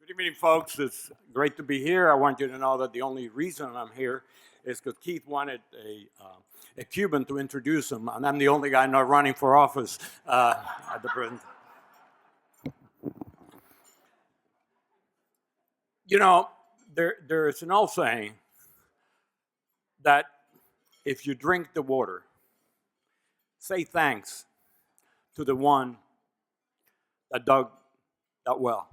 Good evening, folks. It's great to be here. I want you to know that the only reason I'm here is because Keith wanted a Cuban to introduce him, and I'm the only guy not running for office at the present. You know, there is an old saying that if you drink the water, say thanks to the one that dug that well.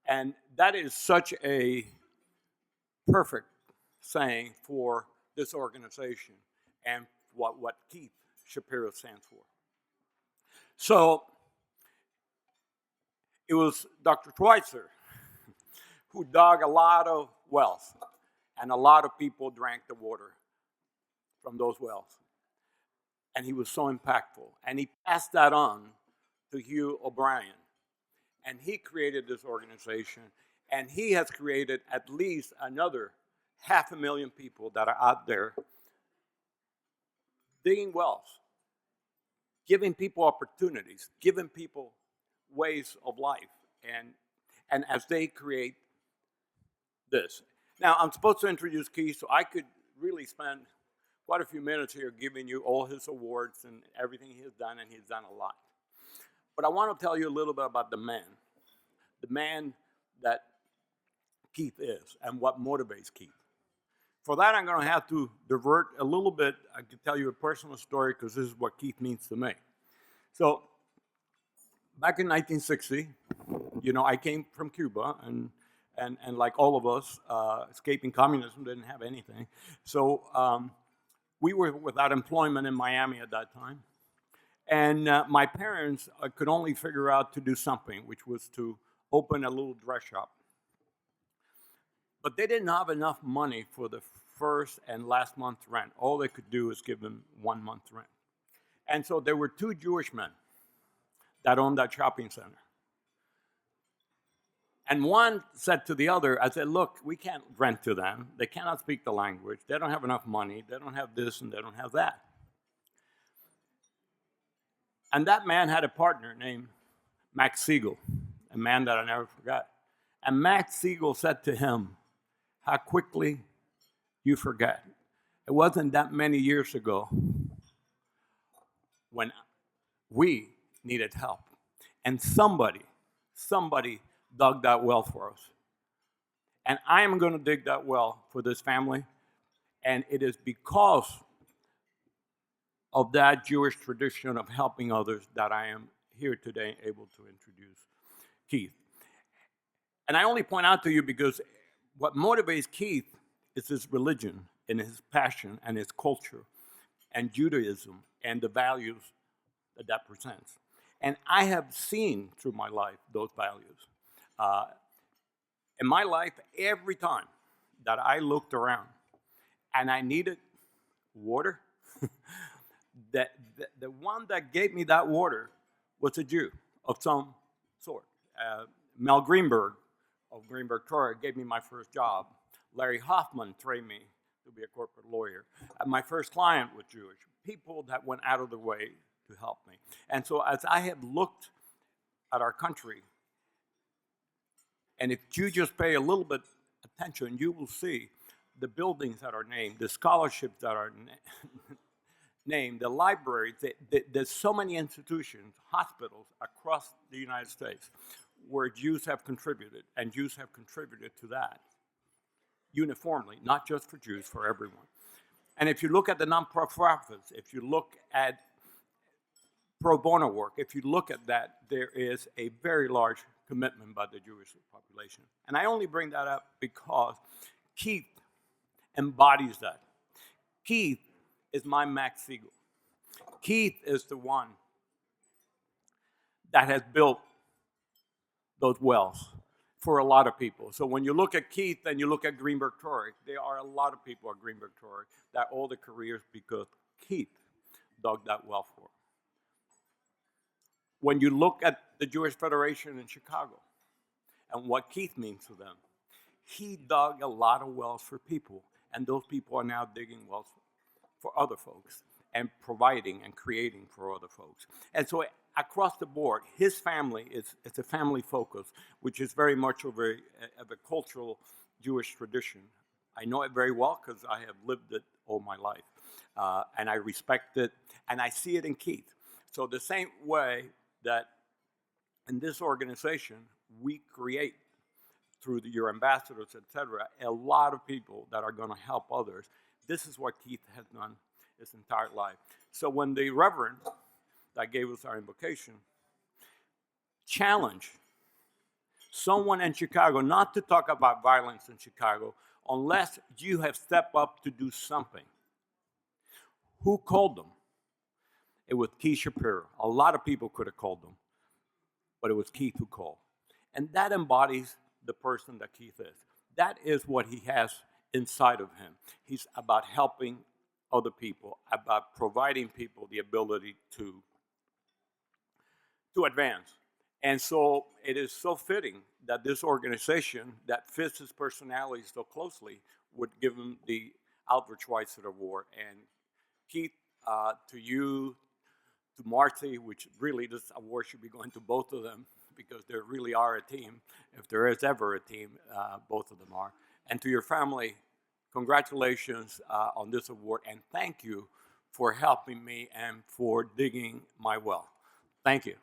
And that is such a perfect saying for this organization and what Keith Shapiro stands for. So it was Dr. Schweitzer who dug a lot of wells, and a lot of people drank the water from those wells. And he was so impactful. And he passed that on to Hugh O'Brien. And he created this organization, and he has created at least another 500,000 people that are out there digging wells, giving people opportunities, giving people ways of life, and as they create this. Now, I'm supposed to introduce Keith, so I could really spend quite a few minutes here giving you all his awards and everything he has done, and he's done a lot. But I want to tell you a little bit about the man that Keith is and what motivates Keith. For that, I'm going to have to divert a little bit. I could tell you a personal story because this is what Keith means to me. So, back in 1960, I came from Cuba, and like all of us, escaping communism, didn't have anything. So, we were without employment in Miami at that time. And my parents could only figure out to do something, which was to open a little dress shop. But they didn't have enough money for the first and last month's rent. All they could do is give them 1 month's rent. And so there were two Jewish men that owned that shopping center. And one said to the other, I said, look, we can't rent to them. They cannot speak the language. They don't have enough money. They don't have this and they don't have that. And that man had a partner named Max Siegel, a man that I never forgot. And Max Siegel said to him, how quickly you forget. It wasn't that many years ago when we needed help. And somebody dug that well for us. And I am going to dig that well for this family. And it is because of that Jewish tradition of helping others that I am here today able to introduce Keith. And I only point out to you because what motivates Keith is his religion and his passion and his culture and Judaism and the values that presents. And I have seen through my life those values. In my life, every time that I looked around and I needed water, the one that gave me that water was a Jew of some sort. Mel Greenberg of Greenberg Torah gave me my first job. Larry Hoffman trained me to be a corporate lawyer. My first client was Jewish. People that went out of their way to help me. And so as I have looked at our country, and if you just pay a little bit attention, you will see the buildings that are named, the scholarships that are named, the libraries. There's so many institutions, hospitals across the United States where Jews have contributed, and Jews have contributed to that uniformly, not just for Jews, for everyone. And if you look at the non-profits, if you look at pro bono work, if you look at that, there is a very large commitment by the Jewish population. And I only bring that up because Keith embodies that. Keith is my Max Siegel. Keith is the one that has built those wells for a lot of people. So when you look at Keith and you look at Greenberg Torrey, there are a lot of people at Greenberg Torrey that owe their careers because Keith dug that well for them. When you look at the Jewish Federation in Chicago and what Keith means to them, he dug a lot of wells for people, and those people are now digging wells for other folks and providing and creating for other folks. And so across the board, his family it's a family focus, which is very much of a cultural Jewish tradition. I know it very well because I have lived it all my life, and I respect it, and I see it in Keith. So the same way that in this organization we create through your ambassadors, etc., a lot of people that are going to help others. This is what Keith has done his entire life. So when the Reverend that gave us our invocation challenged someone in Chicago not to talk about violence in Chicago unless you have stepped up to do something. Who called them? It was Keith Shapiro. A lot of people could have called them, but it was Keith who called. And that embodies the person that Keith is. That is what he has inside of him. He's about helping other people, about providing people the ability to advance. And so it is so fitting that this organization that fits his personality so closely would give him the Albert Schweitzer Award. And Keith, to you, to Marcy, which really this award should be going to both of them because they really are a team. If there is ever a team, both of them are. And to your family, congratulations on this award, and thank you for helping me and for digging my well. Thank you.